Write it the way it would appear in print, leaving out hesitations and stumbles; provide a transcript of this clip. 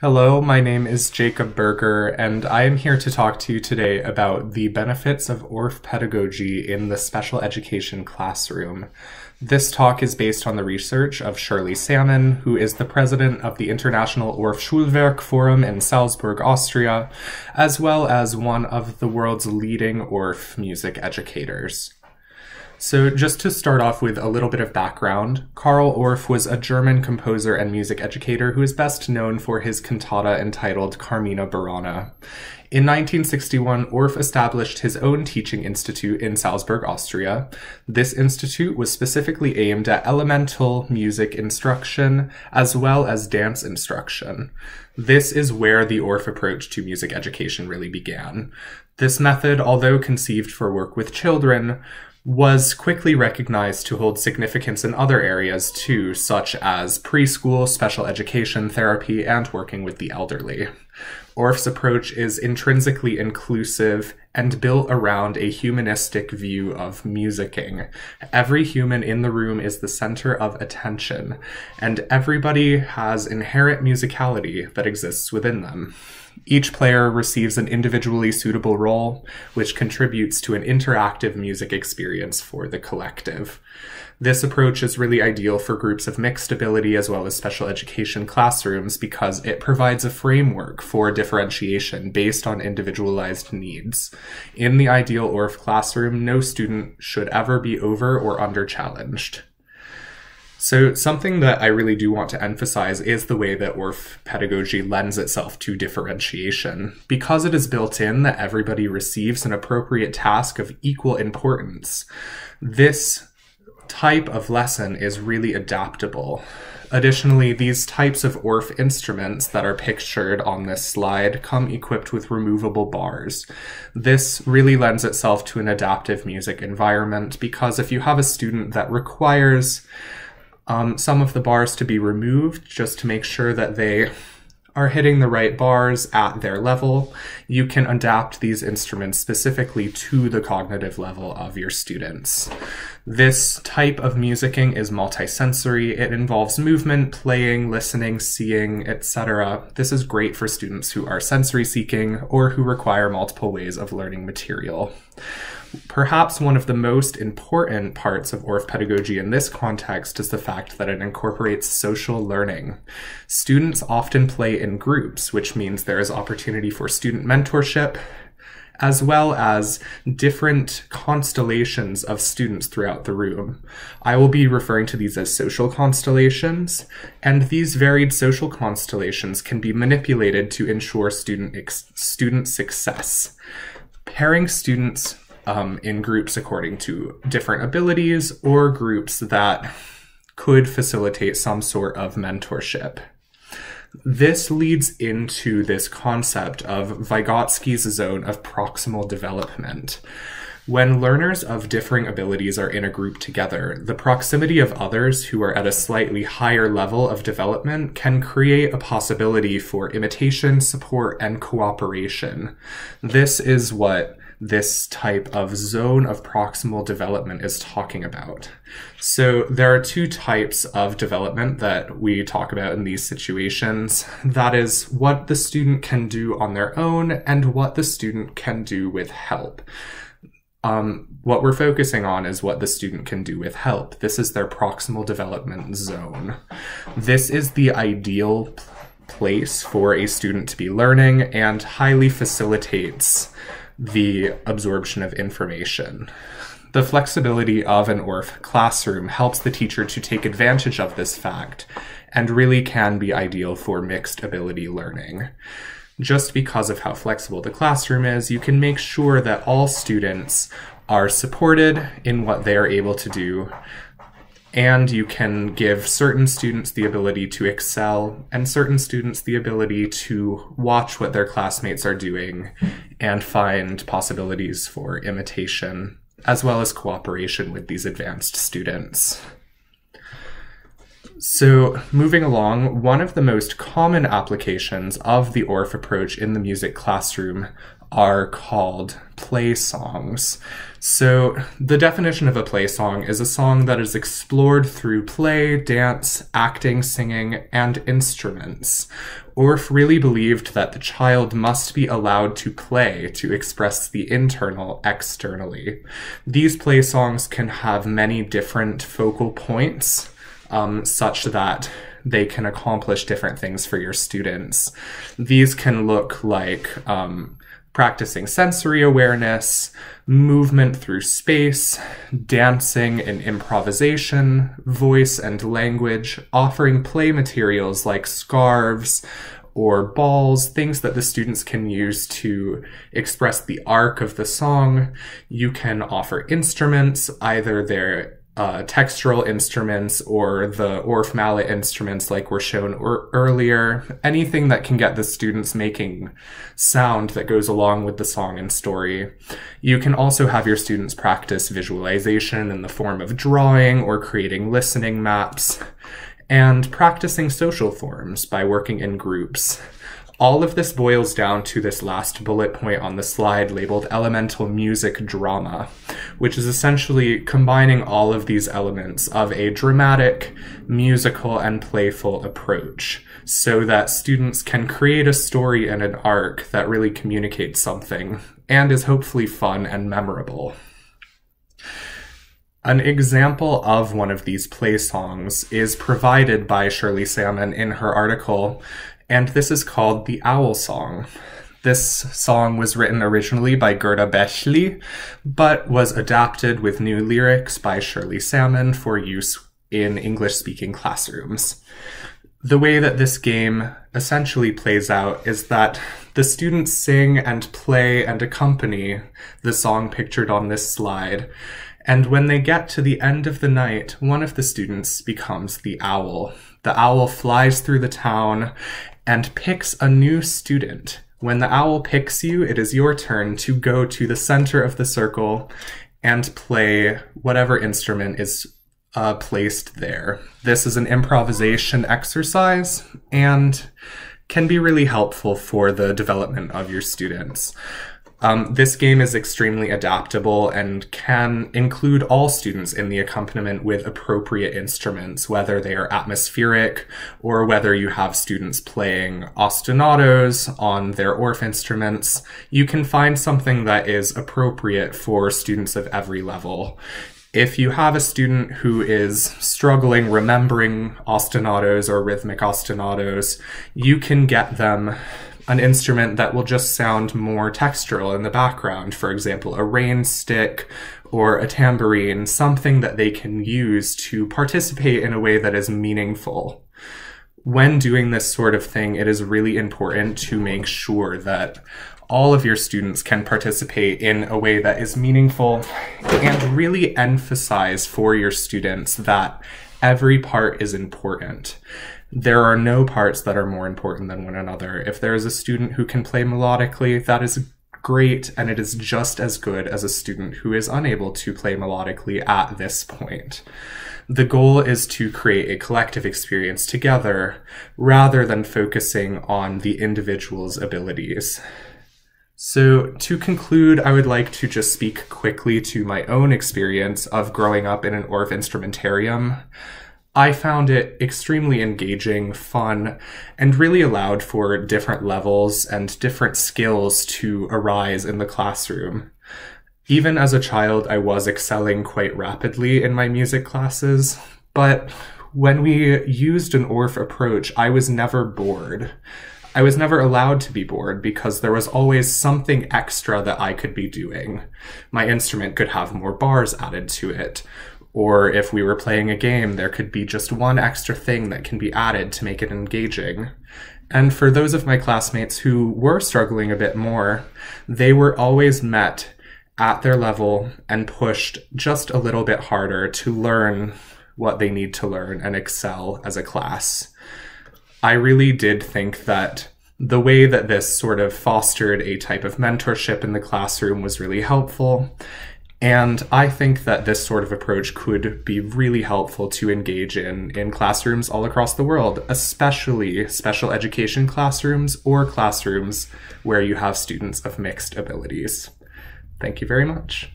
Hello, my name is Jacob Berger, and I am here to talk to you today about the benefits of Orff pedagogy in the special education classroom. This talk is based on the research of Shirley Salmon, who is the president of the International Orff Schulwerk Forum in Salzburg, Austria, as well as one of the world's leading Orff music educators. So just to start off with a little bit of background, Karl Orff was a German composer and music educator who is best known for his cantata entitled Carmina Burana. In 1961, Orff established his own teaching institute in Salzburg, Austria. This institute was specifically aimed at elemental music instruction as well as dance instruction. This is where the Orff approach to music education really began. This method, although conceived for work with children, was quickly recognized to hold significance in other areas too, such as preschool, special education, therapy, and working with the elderly. Orff's approach is intrinsically inclusive and built around a humanistic view of musicking. Every human in the room is the center of attention, and everybody has inherent musicality that exists within them. Each player receives an individually suitable role, which contributes to an interactive music experience for the collective. This approach is really ideal for groups of mixed ability as well as special education classrooms because it provides a framework for differentiation based on individualized needs. In the ideal Orff classroom, no student should ever be over or under challenged. So something that I really do want to emphasize is the way that Orff pedagogy lends itself to differentiation. Because it is built in that everybody receives an appropriate task of equal importance, this type of lesson is really adaptable. Additionally, these types of Orff instruments that are pictured on this slide come equipped with removable bars. This really lends itself to an adaptive music environment because if you have a student that requires some of the bars to be removed just to make sure that they are hitting the right bars at their level, you can adapt these instruments specifically to the cognitive level of your students. This type of musicking is multisensory. It involves movement, playing, listening, seeing, etc. This is great for students who are sensory seeking or who require multiple ways of learning material. Perhaps one of the most important parts of Orff pedagogy in this context is the fact that it incorporates social learning. Students often play in groups, which means there is opportunity for student mentorship, as well as different constellations of students throughout the room. I will be referring to these as social constellations, and these varied social constellations can be manipulated to ensure student success. Pairing students in groups according to different abilities or groups that could facilitate some sort of mentorship. This leads into this concept of Vygotsky's zone of proximal development. When learners of differing abilities are in a group together, the proximity of others who are at a slightly higher level of development can create a possibility for imitation, support, and cooperation. This is what this type of zone of proximal development is talking about. So there are two types of development that we talk about in these situations. That is what the student can do on their own and what the student can do with help. What we're focusing on is what the student can do with help. This is their proximal development zone. This is the ideal place for a student to be learning and highly facilitates the absorption of information. The flexibility of an Orff classroom helps the teacher to take advantage of this fact and really can be ideal for mixed ability learning. Just because of how flexible the classroom is, you can make sure that all students are supported in what they are able to do, and you can give certain students the ability to excel and certain students the ability to watch what their classmates are doing and find possibilities for imitation, as well as cooperation with these advanced students. So moving along, one of the most common applications of the Orff approach in the music classroom are called play songs. So the definition of a play song is a song that is explored through play, dance, acting, singing, and instruments. Orff really believed that the child must be allowed to play to express the internal externally. These play songs can have many different focal points, such that they can accomplish different things for your students. These can look like practicing sensory awareness, movement through space, dancing and improvisation, voice and language, offering play materials like scarves or balls, things that the students can use to express the arc of the song. You can offer instruments, either their textural instruments or the Orff mallet instruments like were shown earlier, anything that can get the students making sound that goes along with the song and story. You can also have your students practice visualization in the form of drawing or creating listening maps, and practicing social forms by working in groups. All of this boils down to this last bullet point on the slide labeled elemental music drama, which is essentially combining all of these elements of a dramatic, musical, and playful approach so that students can create a story and an arc that really communicates something and is hopefully fun and memorable. An example of one of these play songs is provided by Shirley Salmon in her article, and this is called the Owl Song. This song was written originally by Gerda Bechley, but was adapted with new lyrics by Shirley Salmon for use in English-speaking classrooms. The way that this game essentially plays out is that the students sing and play and accompany the song pictured on this slide, and when they get to the end of the night, one of the students becomes the owl. The owl flies through the town and picks a new student. When the owl picks you, it is your turn to go to the center of the circle and play whatever instrument is placed there. This is an improvisation exercise and can be really helpful for the development of your students. This game is extremely adaptable and can include all students in the accompaniment with appropriate instruments, whether they are atmospheric or whether you have students playing ostinatos on their Orff instruments. You can find something that is appropriate for students of every level. If you have a student who is struggling remembering ostinatos or rhythmic ostinatos, you can get them an instrument that will just sound more textural in the background. For example, a rain stick or a tambourine, something that they can use to participate in a way that is meaningful. When doing this sort of thing, it is really important to make sure that all of your students can participate in a way that is meaningful and really emphasize for your students that every part is important. There are no parts that are more important than one another. If there is a student who can play melodically, that is great, and it is just as good as a student who is unable to play melodically at this point. The goal is to create a collective experience together rather than focusing on the individual's abilities. So to conclude, I would like to just speak quickly to my own experience of growing up in an Orff instrumentarium. I found it extremely engaging, fun, and really allowed for different levels and different skills to arise in the classroom. Even as a child, I was excelling quite rapidly in my music classes, but when we used an Orff approach, I was never bored. I was never allowed to be bored because there was always something extra that I could be doing. My instrument could have more bars added to it. Or if we were playing a game, there could be just one extra thing that can be added to make it engaging. And for those of my classmates who were struggling a bit more, they were always met at their level and pushed just a little bit harder to learn what they need to learn and excel as a class. I really did think that the way that this sort of fostered a type of mentorship in the classroom was really helpful. And I think that this sort of approach could be really helpful to engage in classrooms all across the world, especially special education classrooms or classrooms where you have students of mixed abilities. Thank you very much.